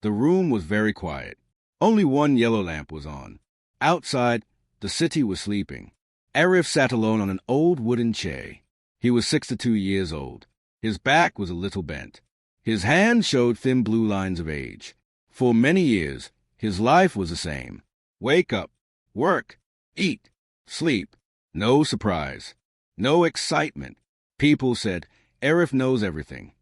The room was very quiet. Only one yellow lamp was on. Outside, the city was sleeping. Arif sat alone on an old wooden chair. He was 62 years old. His back was a little bent. His hands showed thin blue lines of age. For many years, his life was the same. Wake up, work, eat, sleep. No surprise, no excitement. People said, Arif knows everything.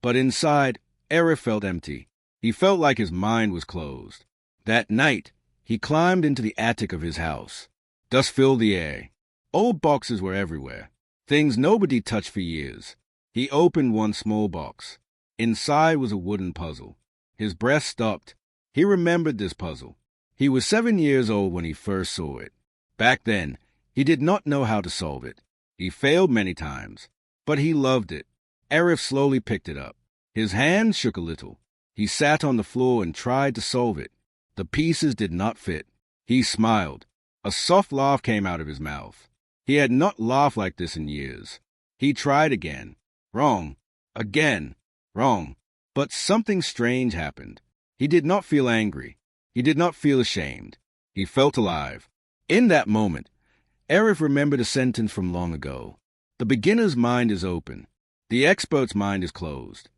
But inside, Arif felt empty. He felt like his mind was closed. That night, he climbed into the attic of his house. Dust filled the air. Old boxes were everywhere, things nobody touched for years. He opened one small box. Inside was a wooden puzzle. His breath stopped. He remembered this puzzle. He was 7 years old when he first saw it. Back then, he did not know how to solve it. He failed many times, but he loved it. Arif slowly picked it up. His hands shook a little. He sat on the floor and tried to solve it. The pieces did not fit. He smiled. A soft laugh came out of his mouth. He had not laughed like this in years. He tried again. Wrong. Again. Wrong. But something strange happened. He did not feel angry. He did not feel ashamed. He felt alive. In that moment, Arif remembered a sentence from long ago. The beginner's mind is open. The expert's mind is closed.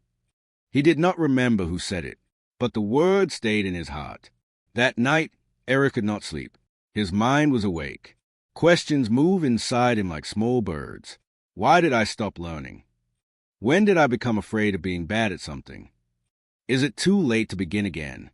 He did not remember who said it, but the word stayed in his heart. That night, Arif could not sleep. His mind was awake. Questions moved inside him like small birds. Why did I stop learning? When did I become afraid of being bad at something? Is it too late to begin again?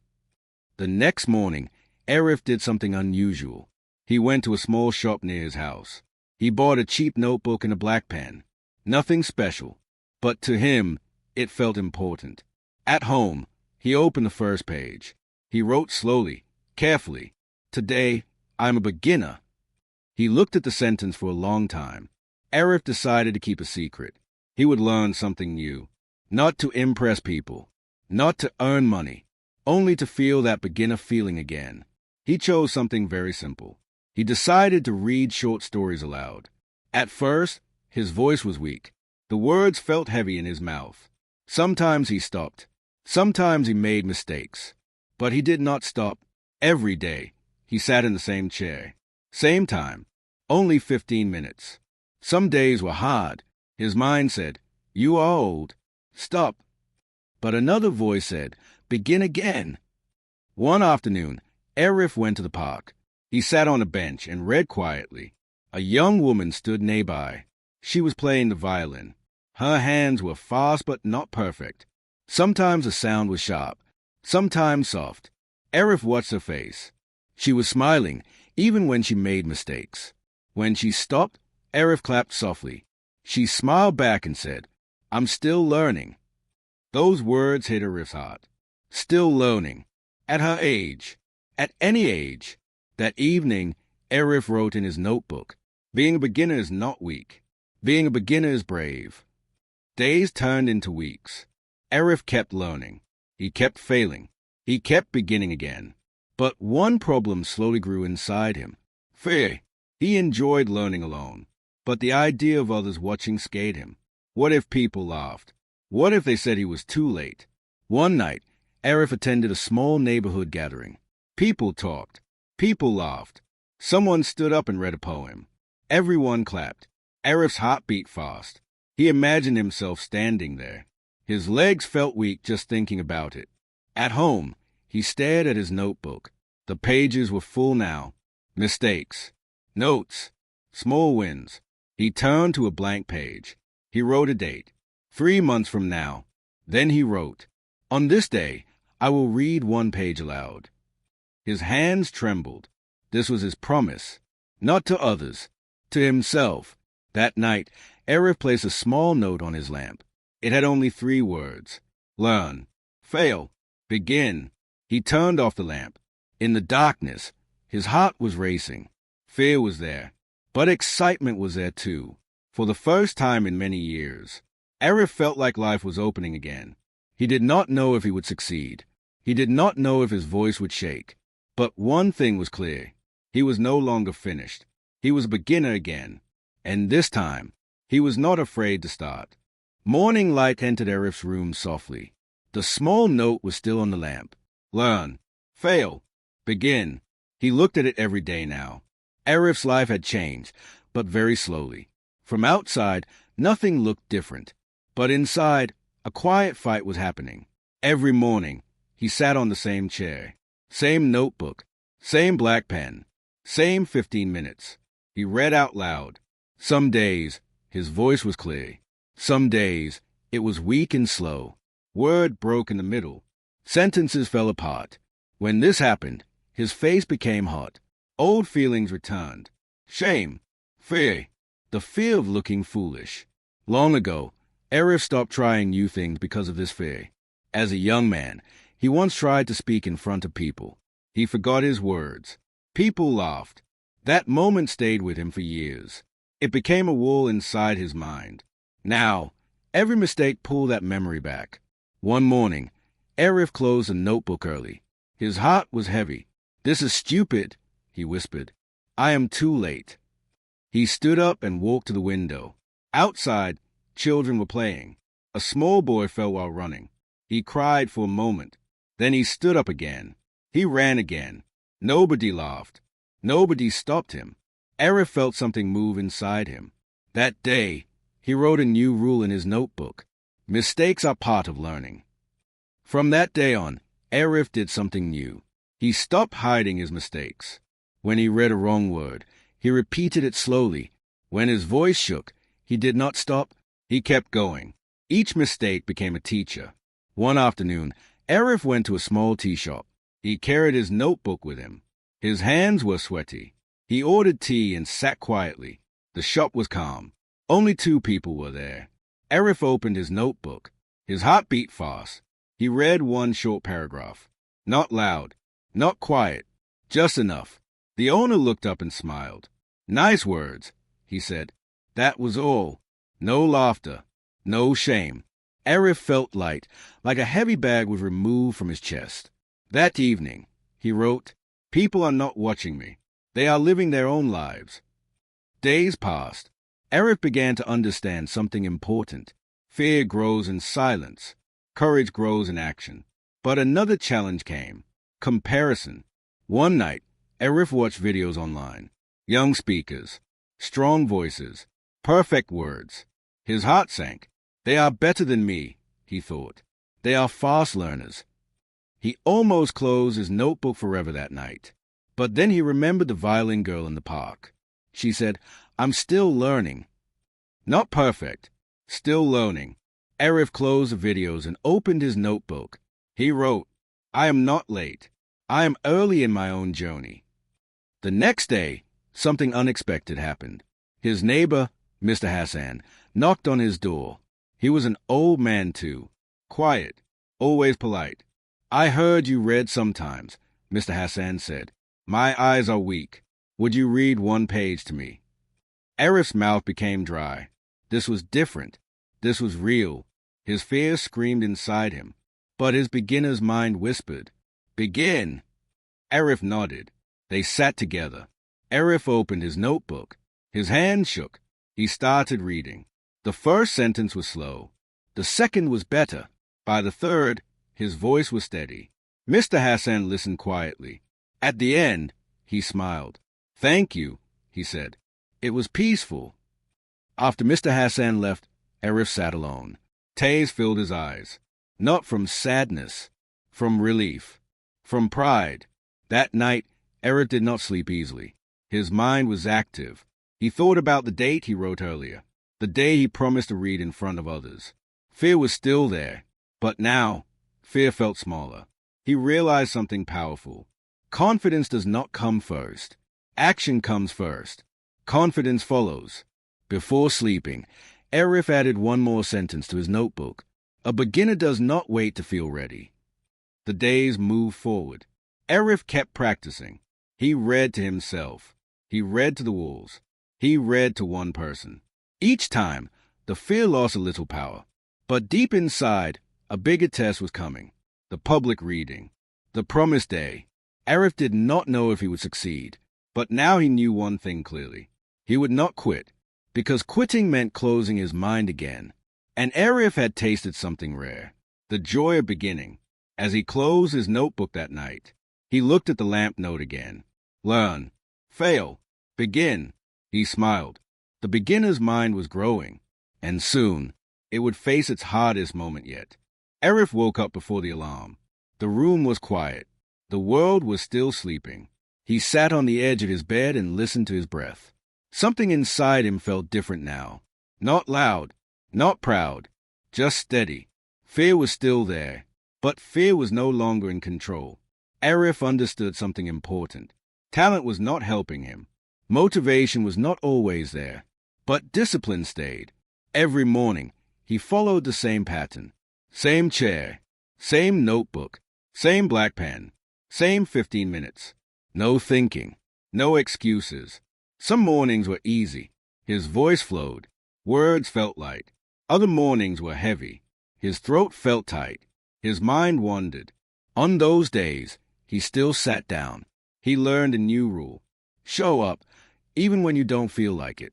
The next morning, Arif did something unusual. He went to a small shop near his house. He bought a cheap notebook and a black pen. Nothing special, but to him, it felt important. At home, he opened the first page. He wrote slowly, carefully, "Today, I'm a beginner." He looked at the sentence for a long time. Arif decided to keep a secret. He would learn something new, not to impress people, not to earn money, only to feel that beginner feeling again. He chose something very simple. He decided to read short stories aloud. At first, his voice was weak. The words felt heavy in his mouth. Sometimes he stopped. Sometimes he made mistakes. But he did not stop. Every day, he sat in the same chair. Same time. Only 15 minutes. Some days were hard. His mind said, "You are old. Stop." But another voice said, "Begin again." One afternoon, Arif went to the park. He sat on a bench and read quietly. A young woman stood nearby. She was playing the violin. Her hands were fast but not perfect. Sometimes the sound was sharp, sometimes soft. Arif watched her face. She was smiling, even when she made mistakes. When she stopped, Arif clapped softly. She smiled back and said, "I'm still learning." Those words hit Arif's heart. Still learning. At her age. At any age. That evening, Arif wrote in his notebook, "Being a beginner is not weak. Being a beginner is brave." Days turned into weeks. Arif kept learning. He kept failing. He kept beginning again. But one problem slowly grew inside him. Fear. He enjoyed learning alone. But the idea of others watching scared him. What if people laughed? What if they said he was too late? One night, Arif attended a small neighborhood gathering. People talked. People laughed. Someone stood up and read a poem. Everyone clapped. Arif's heart beat fast. He imagined himself standing there. His legs felt weak just thinking about it. At home, he stared at his notebook. The pages were full now. Mistakes. Notes. Small wins. He turned to a blank page. He wrote a date. 3 months from now. Then he wrote, "On this day, I will read 1 page aloud." His hands trembled. This was his promise. Not to others. To himself. That night, Arif placed a small note on his lamp. It had only 3 words. Learn. Fail. Begin. He turned off the lamp. In the darkness, his heart was racing. Fear was there. But excitement was there too. For the first time in many years, Arif felt like life was opening again. He did not know if he would succeed. He did not know if his voice would shake. But one thing was clear. He was no longer finished. He was a beginner again. And this time, he was not afraid to start. Morning light entered Arif's room softly. The small note was still on the lamp. Learn. Fail. Begin. He looked at it every day now. Arif's life had changed, but very slowly. From outside, nothing looked different. But inside, a quiet fight was happening. Every morning, he sat on the same chair. Same notebook. Same black pen. Same 15 minutes. He read out loud. Some days, his voice was clear. Some days, it was weak and slow. Word broke in the middle. Sentences fell apart. When this happened, his face became hot. Old feelings returned. Shame. Fear. The fear of looking foolish. Long ago, Arif stopped trying new things because of this fear. As a young man, he once tried to speak in front of people. He forgot his words. People laughed. That moment stayed with him for years. It became a wall inside his mind. Now, every mistake pulled that memory back. One morning, Arif closed a notebook early. His heart was heavy. This is stupid, he whispered. I am too late. He stood up and walked to the window. Outside, children were playing. A small boy fell while running. He cried for a moment. Then he stood up again. He ran again. Nobody laughed. Nobody stopped him. Arif felt something move inside him. That day, he wrote a new rule in his notebook. Mistakes are part of learning. From that day on, Arif did something new. He stopped hiding his mistakes. When he read a wrong word, he repeated it slowly. When his voice shook, he did not stop. He kept going. Each mistake became a teacher. One afternoon, Arif went to a small tea shop. He carried his notebook with him. His hands were sweaty. He ordered tea and sat quietly. The shop was calm. Only 2 people were there. Arif opened his notebook. His heart beat fast. He read one short paragraph. Not loud, not quiet, just enough. The owner looked up and smiled. Nice words, he said. That was all. No laughter, no shame. Arif felt light, like a heavy bag was removed from his chest. That evening, he wrote, people are not watching me. They are living their own lives. Days passed. Arif began to understand something important. Fear grows in silence. Courage grows in action. But another challenge came. Comparison. One night, Arif watched videos online. Young speakers. Strong voices. Perfect words. His heart sank. They are better than me, he thought. They are fast learners. He almost closed his notebook forever that night. But then he remembered the violin girl in the park. She said, I'm still learning. Not perfect. Still learning. Arif closed the videos and opened his notebook. He wrote, I am not late. I am early in my own journey. The next day, something unexpected happened. His neighbor, Mr. Hassan, knocked on his door. He was an old man, too. Quiet, always polite. I heard you read sometimes, Mr. Hassan said. My eyes are weak. Would you read 1 page to me? Arif's mouth became dry. This was different. This was real. His fear screamed inside him. But his beginner's mind whispered, Begin! Arif nodded. They sat together. Arif opened his notebook. His hand shook. He started reading. The first sentence was slow. The second was better. By the third, his voice was steady. Mr. Hassan listened quietly. At the end, he smiled. Thank you, he said. It was peaceful. After Mr. Hassan left, Arif sat alone. Tears filled his eyes. Not from sadness, from relief, from pride. That night, Arif did not sleep easily. His mind was active. He thought about the date he wrote earlier, the day he promised to read in front of others. Fear was still there, but now, fear felt smaller. He realized something powerful. Confidence does not come first. Action comes first. Confidence follows. Before sleeping, Arif added one more sentence to his notebook. A beginner does not wait to feel ready. The days moved forward. Arif kept practicing. He read to himself. He read to the walls. He read to one person. Each time, the fear lost a little power. But deep inside, a bigger test was coming. The public reading. The promised day. Arif did not know if he would succeed. But now he knew one thing clearly. He would not quit. Because quitting meant closing his mind again. And Arif had tasted something rare. the joy of beginning. As he closed his notebook that night, he looked at the lamp note again. Learn, fail, begin. He smiled. The beginner's mind was growing, and soon it would face its hardest moment yet. Arif woke up before the alarm. The room was quiet. The world was still sleeping. He sat on the edge of his bed and listened to his breath. Something inside him felt different now. Not loud, not proud, just steady. Fear was still there, but fear was no longer in control. Arif understood something important. Talent was not helping him. Motivation was not always there, but discipline stayed. Every morning, he followed the same pattern. Same chair, same notebook, same black pen, same 15 minutes. No thinking, no excuses. Some mornings were easy. His voice flowed. Words felt light. Other mornings were heavy. His throat felt tight. His mind wandered. On those days, he still sat down. He learned a new rule. Show up, even when you don't feel like it.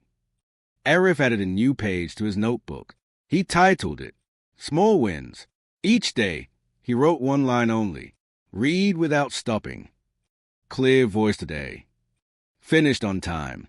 Arif added a new page to his notebook. He titled it, Small Wins. Each day, he wrote one line only. Read without stopping. Clear voice today. Finished on time.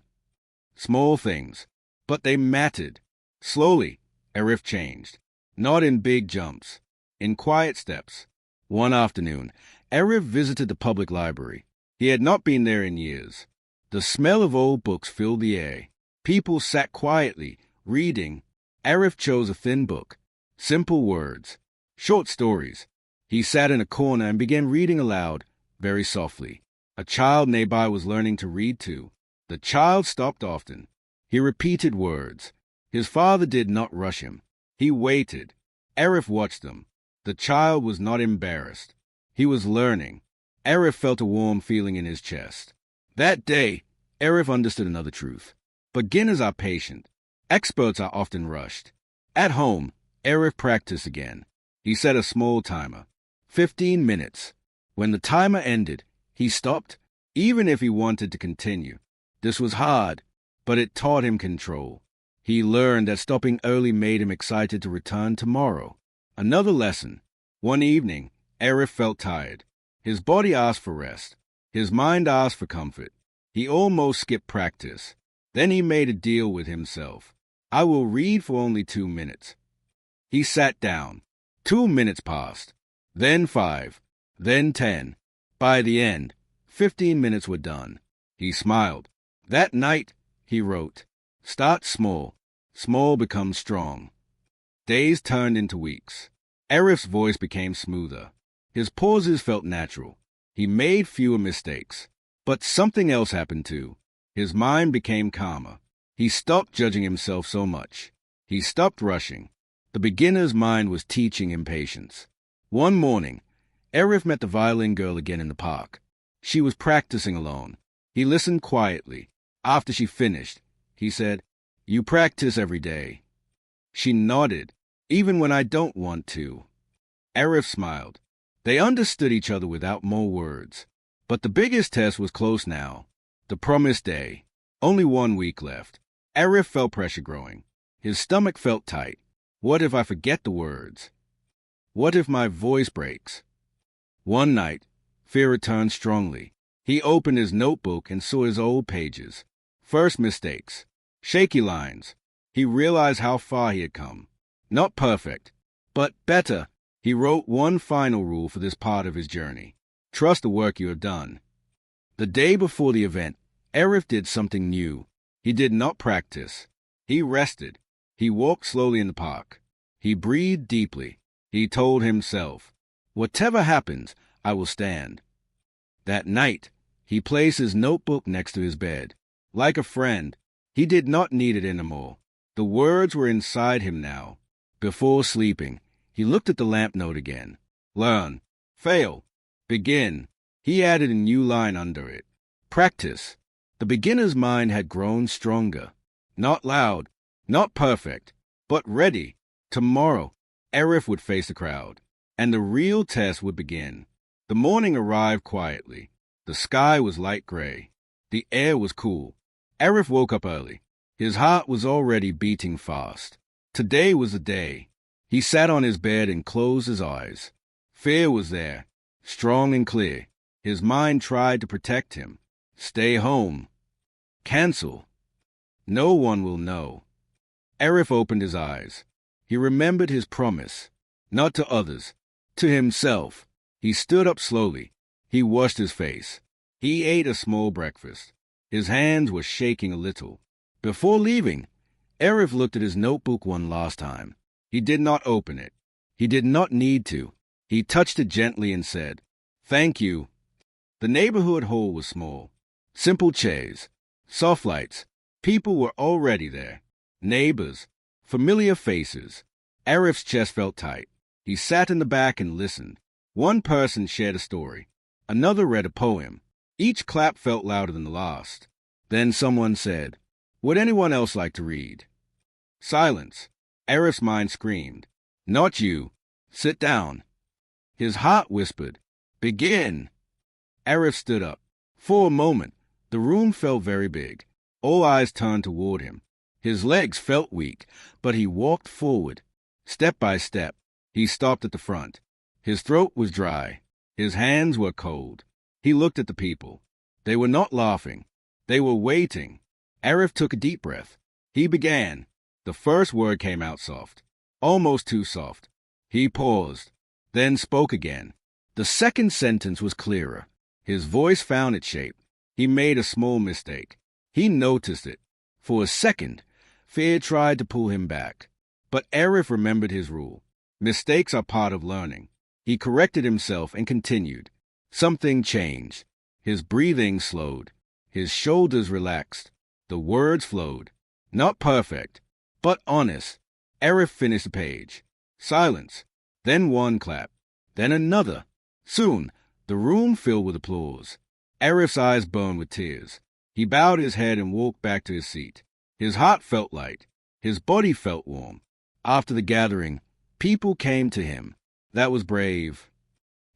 Small things, but they mattered. Slowly, Arif changed. Not in big jumps, in quiet steps. One afternoon, Arif visited the public library. He had not been there in years. The smell of old books filled the air. People sat quietly, reading. Arif chose a thin book. Simple words. Short stories. He sat in a corner and began reading aloud, very softly. A child nearby was learning to read too. The child stopped often. He repeated words. His father did not rush him. He waited. Arif watched them. The child was not embarrassed. He was learning. Arif felt a warm feeling in his chest. That day, Arif understood another truth. Beginners are patient. Experts are often rushed. At home, Arif practiced again. He set a small timer. 15 minutes. When the timer ended, he stopped, even if he wanted to continue. This was hard, but it taught him control. He learned that stopping early made him excited to return tomorrow. Another lesson. One evening, Arif felt tired. His body asked for rest. His mind asked for comfort. He almost skipped practice. Then he made a deal with himself. I will read for only 2 minutes. He sat down. 2 minutes passed. Then 5. Then 10. By the end, 15 minutes were done. He smiled. That night, he wrote, Start small. Small becomes strong. Days turned into weeks. Arif's voice became smoother. His pauses felt natural. He made fewer mistakes. But something else happened too. His mind became calmer. He stopped judging himself so much. He stopped rushing. The beginner's mind was teaching him patience. One morning, Arif met the violin girl again in the park. She was practicing alone. He listened quietly. After she finished, he said, You practice every day. She nodded, even when I don't want to. Arif smiled. They understood each other without more words. But the biggest test was close now. The promised day. Only 1 week left. Arif felt pressure growing. His stomach felt tight. What if I forget the words? What if my voice breaks? One night, fear returned strongly. He opened his notebook and saw his old pages. First mistakes. Shaky lines. He realized how far he had come. Not perfect, but better. He wrote one final rule for this part of his journey. Trust the work you have done. The day before the event, Arif did something new. He did not practice. He rested. He walked slowly in the park. He breathed deeply. He told himself, Whatever happens, I will stand. That night, he placed his notebook next to his bed. Like a friend, he did not need it anymore. The words were inside him now. Before sleeping, he looked at the lamp note again. Learn. Fail. Begin. He added a new line under it. Practice. The beginner's mind had grown stronger. Not loud, not perfect, but ready. Tomorrow, Arif would face the crowd, and the real test would begin. The morning arrived quietly. The sky was light gray. The air was cool. Arif woke up early. His heart was already beating fast. Today was the day. He sat on his bed and closed his eyes. Fear was there, strong and clear. His mind tried to protect him. Stay home. Cancel. No one will know. Arif opened his eyes. He remembered his promise, not to others, to himself. He stood up slowly. He washed his face. He ate a small breakfast. His hands were shaking a little. Before leaving, Arif looked at his notebook one last time. He did not open it. He did not need to. He touched it gently and said, "Thank you." The neighborhood hall was small. Simple chairs, soft lights. People were already there. Neighbors, familiar faces. Arif's chest felt tight. He sat in the back and listened. One person shared a story. Another read a poem. Each clap felt louder than the last. Then someone said, "Would anyone else like to read?" Silence. Arif's mind screamed, "Not you. Sit down." His heart whispered, "Begin." Arif stood up. For a moment, the room felt very big. All eyes turned toward him. His legs felt weak, but he walked forward. Step by step, he stopped at the front. His throat was dry. His hands were cold. He looked at the people. They were not laughing. They were waiting. Arif took a deep breath. He began. The first word came out soft, almost too soft. He paused, then spoke again. The second sentence was clearer. His voice found its shape. He made a small mistake. He noticed it. For a second, fear tried to pull him back. But Arif remembered his rule. Mistakes are part of learning. He corrected himself and continued. Something changed. His breathing slowed. His shoulders relaxed. The words flowed. Not perfect, but honest. Arif finished the page. Silence. Then one clap. Then another. Soon, the room filled with applause. Arif's eyes burned with tears. He bowed his head and walked back to his seat. His heart felt light. His body felt warm. After the gathering, people came to him. That was brave.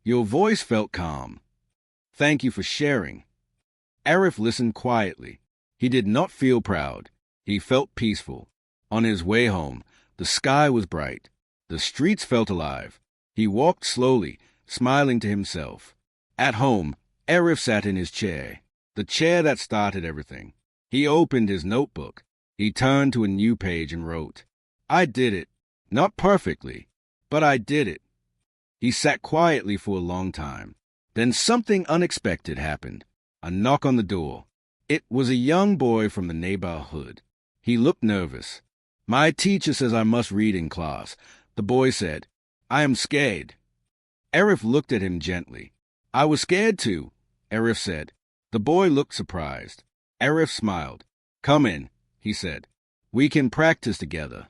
Your voice felt calm. Thank you for sharing. Arif listened quietly. He did not feel proud. He felt peaceful. On his way home, the sky was bright. The streets felt alive. He walked slowly, smiling to himself. At home, Arif sat in his chair, the chair that started everything. He opened his notebook. He turned to a new page and wrote, "I did it. Not perfectly, but I did it." He sat quietly for a long time. Then something unexpected happened. A knock on the door. It was a young boy from the neighborhood. He looked nervous. "My teacher says I must read in class," the boy said. "I am scared." Arif looked at him gently. "I was scared too," Arif said. The boy looked surprised. Arif smiled. "Come in," he said. "We can practice together."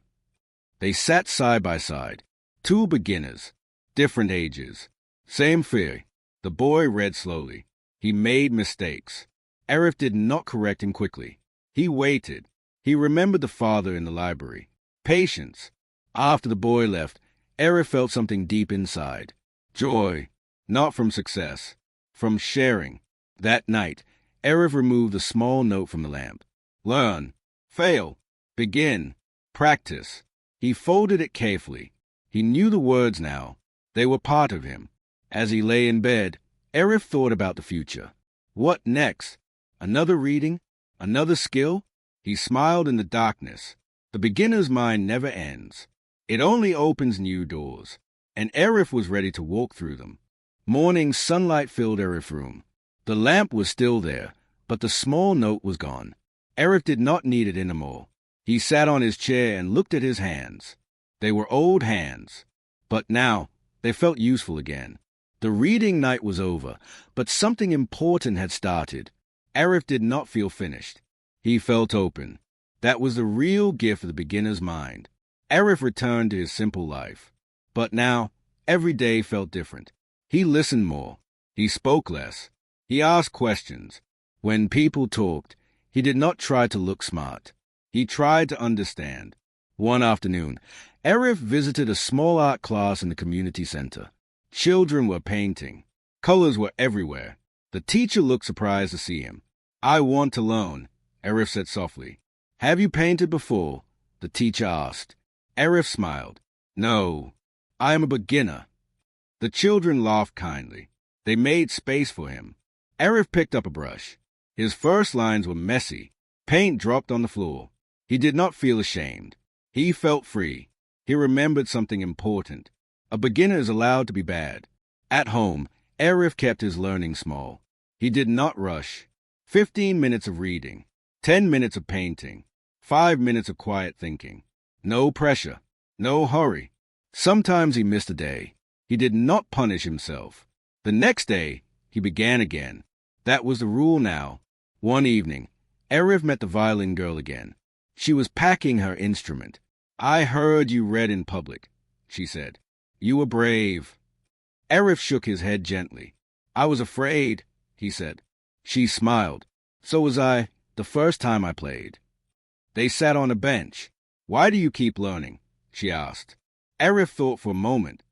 They sat side by side. Two beginners, different ages. Same fear. The boy read slowly. He made mistakes. Arif did not correct him quickly. He waited. He remembered the father in the library. Patience. After the boy left, Arif felt something deep inside. Joy. Not from success. From sharing. That night, Arif removed the small note from the lamp. Learn. Fail. Begin. Practice. He folded it carefully. He knew the words now. They were part of him. As he lay in bed, Arif thought about the future. What next? Another reading? Another skill? He smiled in the darkness. The beginner's mind never ends. It only opens new doors. And Arif was ready to walk through them. Morning sunlight filled Arif's room. The lamp was still there, but the small note was gone. Arif did not need it anymore. He sat on his chair and looked at his hands. They were old hands, but now they felt useful again. The reading night was over, but something important had started. Arif did not feel finished. He felt open. That was the real gift of the beginner's mind. Arif returned to his simple life. But now, every day felt different. He listened more. He spoke less. He asked questions. When people talked, he did not try to look smart. He tried to understand. One afternoon, Arif visited a small art class in the community center. Children were painting. Colors were everywhere. The teacher looked surprised to see him. "I want to learn," Arif said softly. "Have you painted before?" the teacher asked. Arif smiled. No, I am a beginner. The children laughed kindly. They made space for him. Arif picked up a brush. His first lines were messy. Paint dropped on the floor. He did not feel ashamed. He felt free. He remembered something important. A beginner is allowed to be bad. At home, Arif kept his learning small. He did not rush. 15 minutes of reading, 10 minutes of painting, 5 minutes of quiet thinking. No pressure, no hurry. Sometimes he missed a day. He did not punish himself. The next day, he began again. That was the rule now. One evening, Arif met the violin girl again. She was packing her instrument. "I heard you read in public," she said. "You were brave." Arif shook his head gently. "I was afraid," he said. She smiled. "So was I, the first time I played." They sat on a bench. "Why do you keep learning?" she asked. Arif thought for a moment.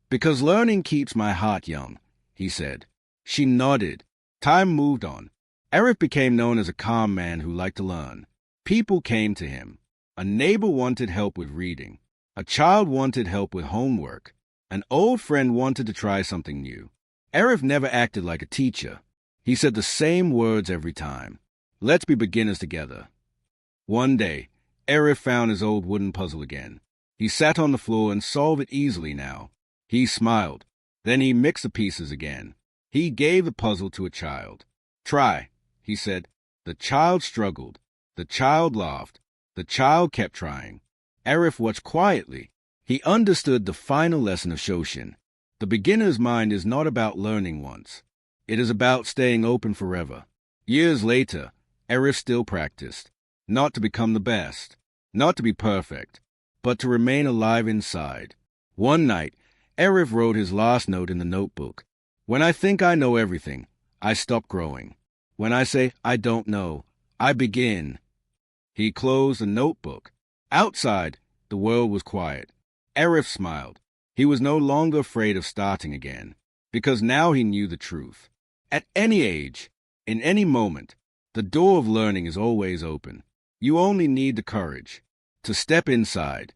"Because learning keeps my heart young," he said. She nodded. Time moved on. Arif became known as a calm man who liked to learn. People came to him. A neighbor wanted help with reading. A child wanted help with homework. An old friend wanted to try something new. Arif never acted like a teacher. He said the same words every time. "Let's be beginners together." One day, Arif found his old wooden puzzle again. He sat on the floor and solved it easily now. He smiled. Then he mixed the pieces again. He gave the puzzle to a child. "Try," he said. The child struggled. The child laughed. The child kept trying. Arif watched quietly. He understood the final lesson of Shoshin. The beginner's mind is not about learning once. It is about staying open forever. Years later, Arif still practiced. Not to become the best. Not to be perfect. But to remain alive inside. One night, Arif wrote his last note in the notebook. "When I think I know everything, I stop growing. When I say I don't know, I begin." He closed the notebook. Outside, the world was quiet. Arif smiled. He was no longer afraid of starting again, because now he knew the truth. At any age, in any moment, the door of learning is always open. You only need the courage to step inside,